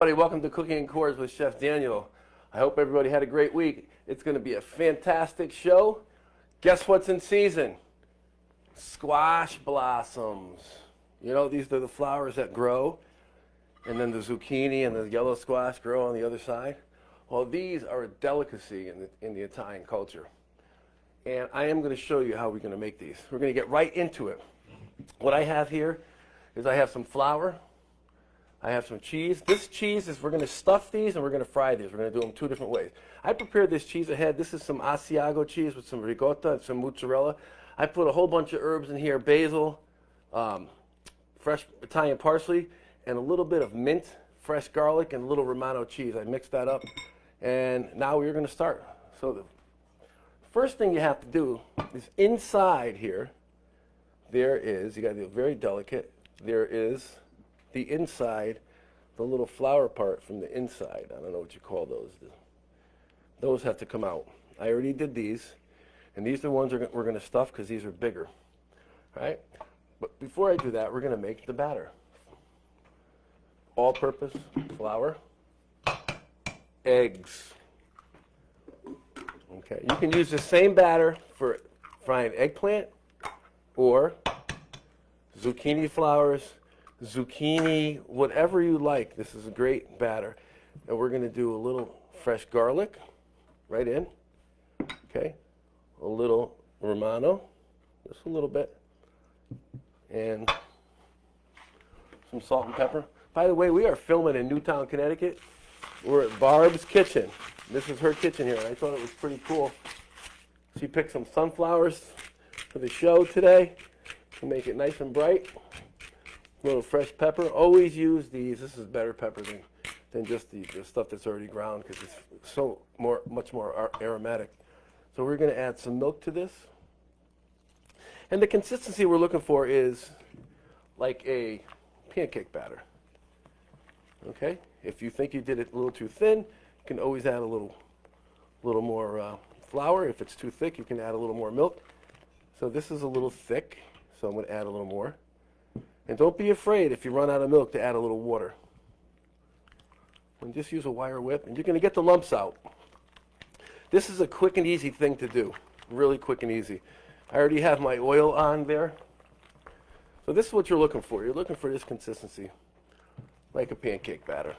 Everybody, welcome to Cooking and Chords with Chef Daniel. I hope everybody had a great week. It's going to be a fantastic show. Guess what's in season? Squash blossoms. You know, these are the flowers that grow, and then the zucchini and the yellow squash grow on the other side. Well, these are a delicacy in the Italian culture. And I am going to show you how we're going to make these. We're going to get right into it. What I have here is I have some flour. I have some cheese. This cheese is, we're going to stuff these and we're going to fry these. We're going to do them two different ways. I prepared this cheese ahead. This is some Asiago cheese with some ricotta and some mozzarella. I put a whole bunch of herbs in here, basil, fresh Italian parsley, and a little bit of mint, fresh garlic, and a little Romano cheese. I mixed that up, and now we're going to start. So the first thing you have to do is inside here, there is, you got to be very delicate, there is the inside, the little flower part from the inside. I don't know what you call those. Those have to come out. I already did these, and these are the ones we're going to stuff because these are bigger. All right? But before I do that, we're going to make the batter. All-purpose flour, eggs. Okay, you can use the same batter for frying eggplant or zucchini flowers, zucchini, whatever you like. This is a great batter. And we're going to do a little fresh garlic right in. Okay, a little Romano, just a little bit, and some salt and pepper. By the way, we are filming in Newtown, Connecticut. We're at Barb's Kitchen. This is her kitchen here, and I thought it was pretty cool. She picked some sunflowers for the show today to make it nice and bright. A little fresh pepper. Always use these. This is better pepper than just the stuff that's already ground because it's much more aromatic. So we're going to add some milk to this. And the consistency we're looking for is like a pancake batter. Okay? If you think you did it a little too thin, you can always add a little more flour. If it's too thick, you can add a little more milk. So this is a little thick, so I'm going to add a little more. And don't be afraid if you run out of milk to add a little water. And just use a wire whip, and you're going to get the lumps out. This is a quick and easy thing to do. Really quick and easy. I already have my oil on there. So this is what you're looking for. You're looking for this consistency, like a pancake batter.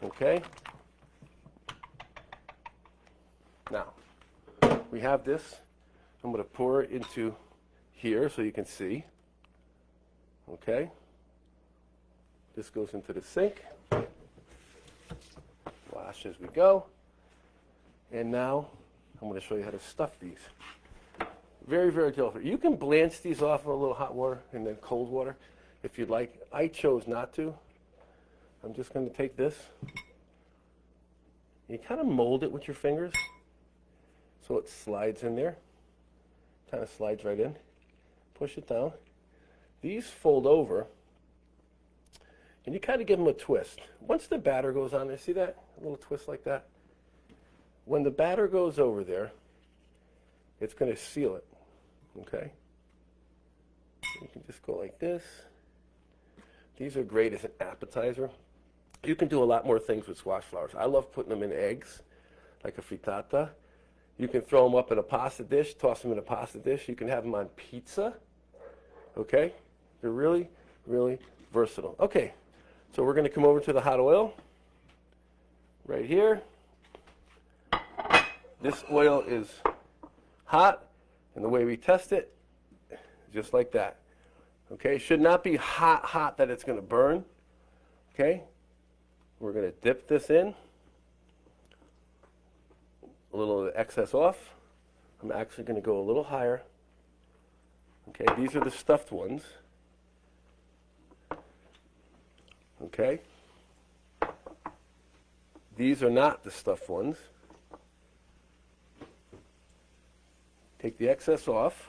Okay? Now, we have this. I'm going to pour it into here so you can see. Okay, this goes into the sink. Wash as we go. And now I'm going to show you how to stuff these. Very, very delicate. You can blanch these off in a little hot water and then cold water if you'd like. I chose not to. I'm just going to take this. You kind of mold it with your fingers so it slides in there. Kind of slides right in. Push it down. These fold over, and you kind of give them a twist. Once the batter goes on there, see that? A little twist like that. When the batter goes over there, it's going to seal it, okay? You can just go like this. These are great as an appetizer. You can do a lot more things with squash flowers. I love putting them in eggs, like a frittata. You can throw them up in a pasta dish, toss them in a pasta dish. You can have them on pizza, okay? They're really, really versatile. Okay, so we're going to come over to the hot oil right here. This oil is hot, and the way we test it, just like that. Okay, should not be hot that it's going to burn. Okay, we're going to dip this in. A little of the excess off. I'm actually going to go a little higher. Okay, these are the stuffed ones. Okay? These are not the stuffed ones. Take the excess off.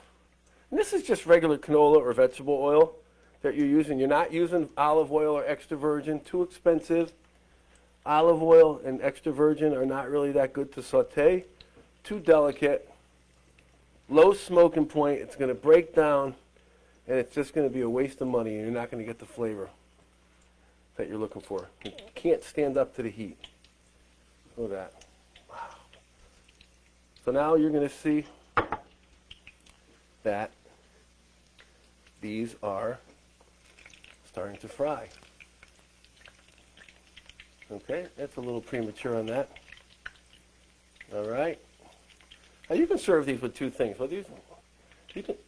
And this is just regular canola or vegetable oil that you're using. You're not using olive oil or extra virgin. Too expensive. Olive oil and extra virgin are not really that good to saute. Too delicate. Low smoking point. It's going to break down, and it's just going to be a waste of money, and you're not going to get the flavor. that you're looking for. It can't stand up to the heat. Look at that. Wow. So now you're going to see that these are starting to fry. Okay, that's a little premature on that. All right. Now you can serve these with two things. Well,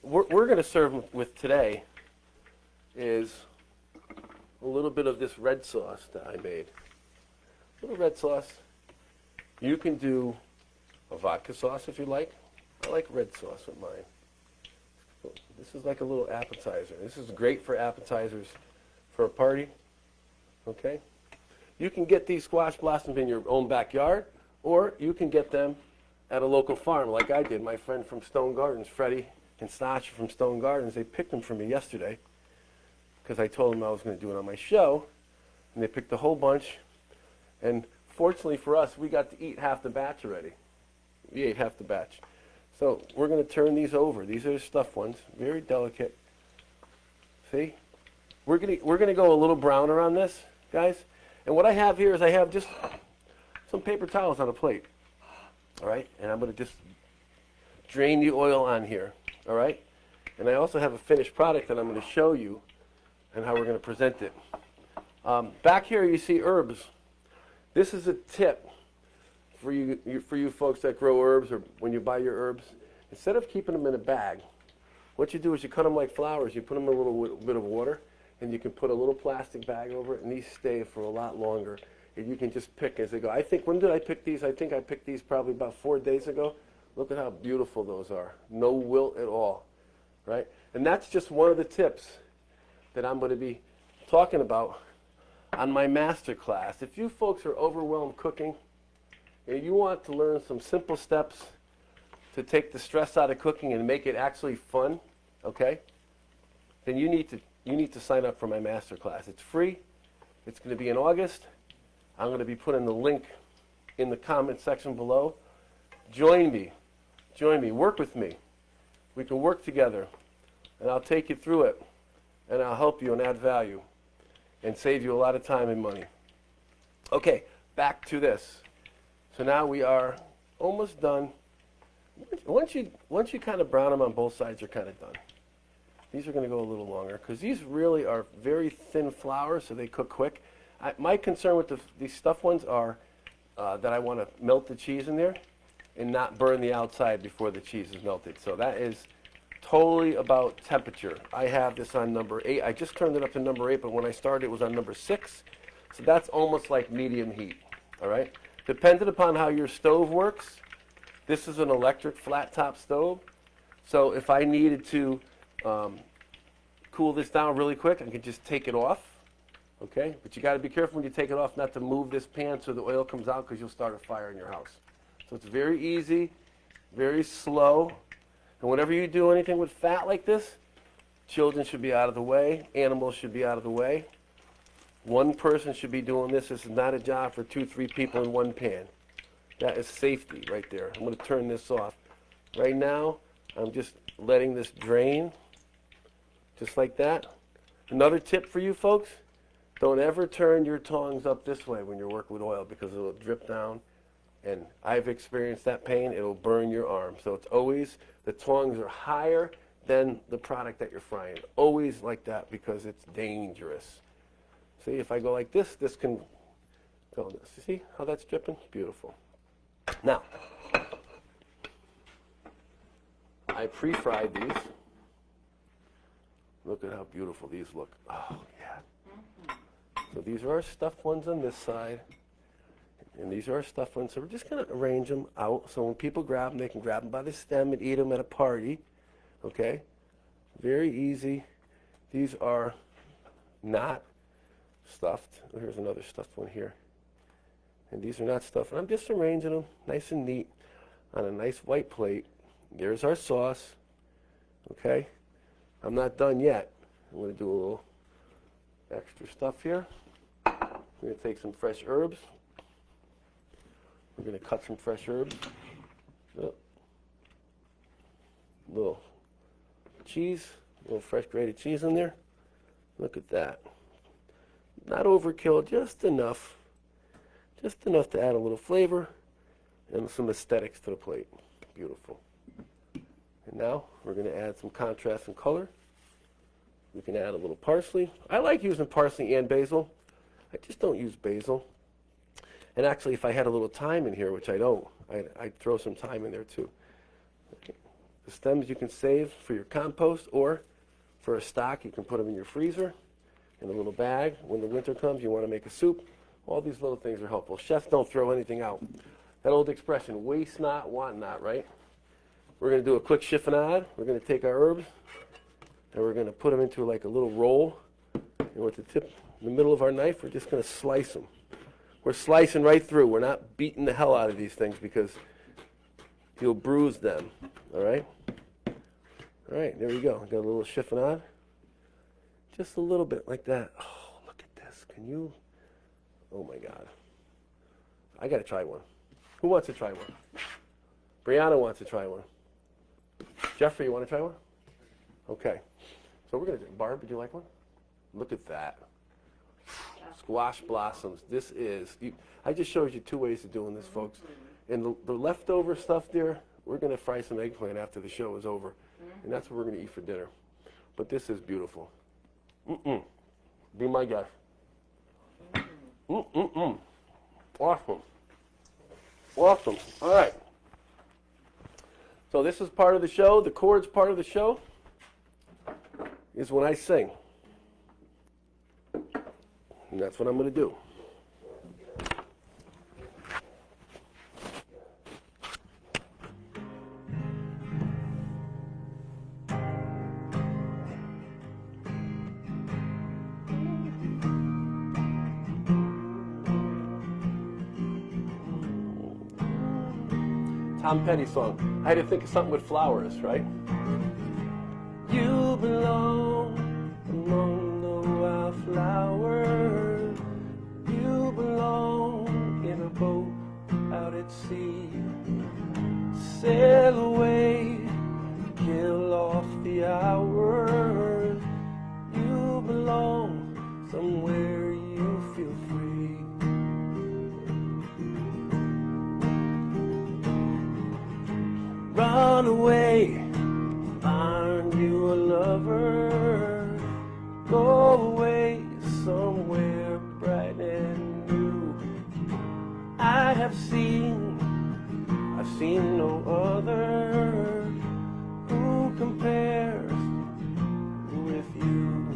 we're going to serve them with today is a little bit of this red sauce that I made. A little red sauce. You can do a vodka sauce if you like. I like red sauce with mine. This is like a little appetizer. This is great for appetizers for a party. Okay? You can get these squash blossoms in your own backyard, or you can get them at a local farm like I did. My friend from Stone Gardens, Freddie and Sasha from Stone Gardens, they picked them for me yesterday because I told them I was going to do it on my show, and they picked a whole bunch. And fortunately for us, we got to eat half the batch already. We ate half the batch. So we're going to turn these over. These are the stuffed ones, very delicate. See? We're going to go a little browner on this, guys. And what I have here is I have just some paper towels on a plate. All right? And I'm going to just drain the oil on here. All right? And I also have a finished product that I'm going to show you and how we're going to present it. Back here you see herbs. This is a tip for you folks that grow herbs, or when you buy your herbs. Instead of keeping them in a bag, what you do is you cut them like flowers. You put them in a little bit of water, and you can put a little plastic bag over it, and these stay for a lot longer. And you can just pick as they go. I think, when did I pick these? I think I picked these probably about 4 days ago. Look at how beautiful those are. No wilt at all, right? And that's just one of the tips that I'm going to be talking about on my master class. If you folks are overwhelmed cooking and you want to learn some simple steps to take the stress out of cooking and make it actually fun, okay, then you need to sign up for my master class. It's free. It's going to be in August. I'm going to be putting the link in the comment section below. Join me. Work with me. We can work together, and I'll take you through it, and I'll help you and add value and save you a lot of time and money. Okay, back to this. So now we are almost done. Once you kind of brown them on both sides, you're kind of done. These are going to go a little longer because these really are very thin flour, so they cook quick. My concern with these stuffed ones are that I want to melt the cheese in there and not burn the outside before the cheese is melted. So that is totally about temperature. I have this on number 8. I just turned it up to number 8, but when I started it was on number 6. So that's almost like medium heat, all right? Depending upon how your stove works, this is an electric flat top stove. So if I needed to cool this down really quick, I could just take it off, okay? But you got to be careful when you take it off not to move this pan so the oil comes out, because you'll start a fire in your house. So it's very easy, very slow. And whenever you do anything with fat like this, children should be out of the way, animals should be out of the way. One person should be doing this. This is not a job for 2-3 people in one pan. That is safety right there. I'm going to turn this off. Right now, I'm just letting this drain, just like that. Another tip for you folks, don't ever turn your tongs up this way when you're working with oil, because it will drip down. And I've experienced that pain. It'll burn your arm. So it's always, the tongs are higher than the product that you're frying. Always like that, because it's dangerous. See, if I go like this, this can go this. You see how that's dripping? Beautiful. Now, I pre-fried these. Look at how beautiful these look. Oh, yeah. So these are our stuffed ones on this side. And these are our stuffed ones. So we're just going to arrange them out so when people grab them, they can grab them by the stem and eat them at a party. Okay? Very easy. These are not stuffed. Oh, here's another stuffed one here. And these are not stuffed. And I'm just arranging them nice and neat on a nice white plate. There's our sauce. Okay? I'm not done yet. I'm going to do a little extra stuff here. I'm going to take some fresh herbs. We're going to cut some fresh herbs. Oh. Little cheese, a little fresh grated cheese in there. Look at that. Not overkill, just enough. Just enough to add a little flavor and some aesthetics to the plate. Beautiful. And now we're going to add some contrast and color. We can add a little parsley. I like using parsley and basil. I just don't use basil. And actually, if I had a little thyme in here, which I don't, I'd throw some thyme in there too. Okay. The stems you can save for your compost, or for a stock, you can put them in your freezer in a little bag. When the winter comes, you want to make a soup. All these little things are helpful. Chefs don't throw anything out. That old expression, waste not, want not, right? We're going to do a quick chiffonade. We're going to take our herbs and we're going to put them into like a little roll. And with the tip in the middle of our knife, we're just going to slice them. We're slicing right through. We're not beating the hell out of these things because you'll bruise them. All right? All right, there we go. Got a little chiffonade. Just a little bit like that. Oh, look at this. Can you? Oh my God. I got to try one. Who wants to try one? Brianna wants to try one. Jeffrey, you want to try one? Okay. So we're going to do, Barb, would you like one? Look at that. Squash blossoms. This is, I just showed you 2 ways of doing this, folks. And the leftover stuff there, we're going to fry some eggplant after the show is over. And that's what we're going to eat for dinner. But this is beautiful. Be my guest. Awesome. Awesome. All right. So this is part of the show. The chords part of the show is when I sing. And that's what I'm going to do. Tom Petty song. I had to think of something with flowers, right? You belong among the wildflowers. You belong in a boat out at sea. Sail away, kill off the hours. You belong somewhere you feel free. Run away, find you a lover. Go away somewhere bright and new. I've seen no other who compares with you.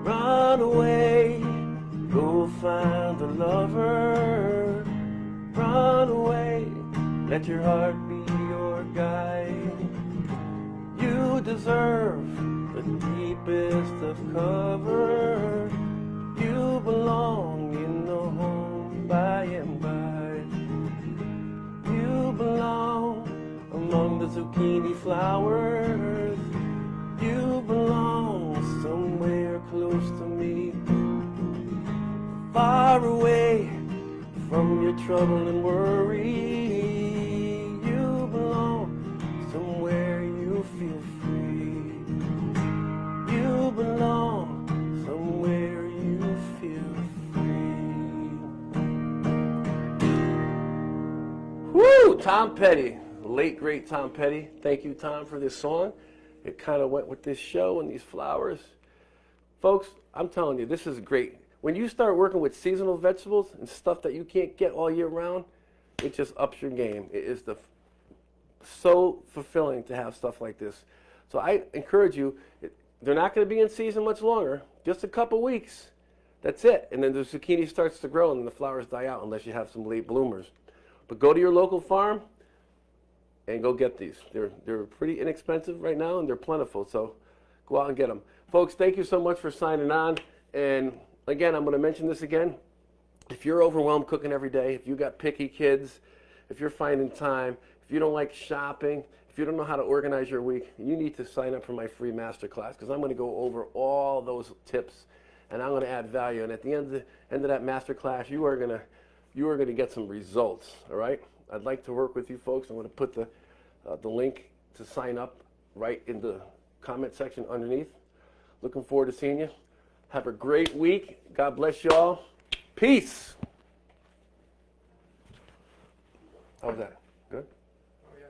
Run away, go find a lover. Run away, let your heart be your guide. You deserve the deepest of cover. You belong in the home by and by. You belong among the zucchini flowers. You belong somewhere close to me, far away from your trouble and worry. You belong somewhere you feel free. You belong somewhere you feel free. Woo! Tom Petty, late great Tom Petty. Thank you, Tom, for this song. It kind of went with this show and these flowers. Folks, I'm telling you, this is great. When you start working with seasonal vegetables and stuff that you can't get all year round, it just ups your game. It is so fulfilling to have stuff like this. So I encourage you, they're not going to be in season much longer, just a couple weeks. That's it. And then the zucchini starts to grow and the flowers die out unless you have some late bloomers. But go to your local farm and go get these. They're pretty inexpensive right now and they're plentiful, so go out and get them. Folks, thank you so much for signing on. And again, I'm going to mention this again. If you're overwhelmed cooking every day, if you got picky kids, if you're finding time, if you don't like shopping, if you don't know how to organize your week, you need to sign up for my free masterclass because I'm going to go over all those tips and I'm going to add value. And at the end of that masterclass, you are going to you are going to get some results, all right? I'd like to work with you folks. I'm going to put the link to sign up right in the comment section underneath. Looking forward to seeing you. Have a great week. God bless you all. Peace. How was that?